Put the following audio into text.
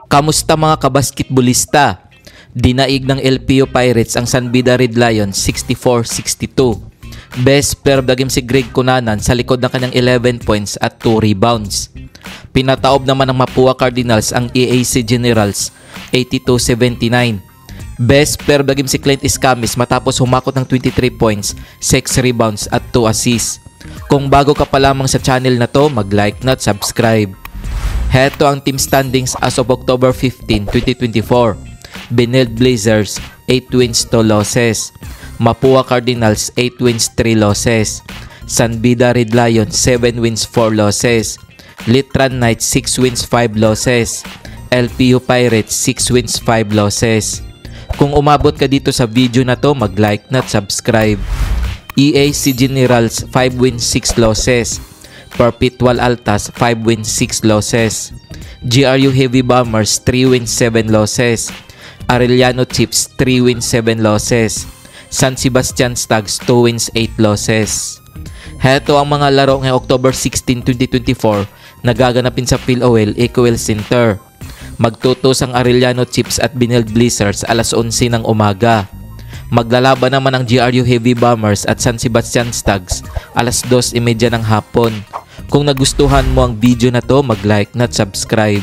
Kamusta mga kabasketbolista? Dinaig ng LPU Pirates ang San Beda Red Lions 64-62. Best player of the game si Greg Cunanan sa likod ng kanyang 11 points at 2 rebounds. Pinataob naman ng Mapua Cardinals ang EAC Generals 82-79. Best player of the game si Clint Escamis matapos humakot ng 23 points, 6 rebounds at 2 assists. Kung bago ka pa lamang sa channel na to, mag-like na at subscribe. Heto ang team standings as of October 15, 2024. Benilde Blazers 8 wins 2 losses. Mapua Cardinals 8 wins 3 losses. San Beda Red Lions 7 wins 4 losses. Litran Knights 6 wins 5 losses. LPU Pirates 6 wins 5 losses. Kung umabot ka dito sa video na to, mag-like na at subscribe. EAC Generals 5 wins 6 losses. Perpetual Altas 5 wins 6 losses. GRU Heavy Bombers 3 wins 7 losses. Arellano Chiefs 3 wins 7 losses. San Sebastian Stags 2 wins 8 losses. Heto ang mga laro ngayong October 16, 2024 na gaganapin sa PhilOL Ecoel Center. Magtutos ang Arellano Chiefs at Benilde Blazers alas 11 ng umaga. Maglalaban naman ang GRU Heavy Bombers at San Sebastian Stags alas 2:30 ng hapon. Kung nagustuhan mo ang video na to, mag-like na at subscribe.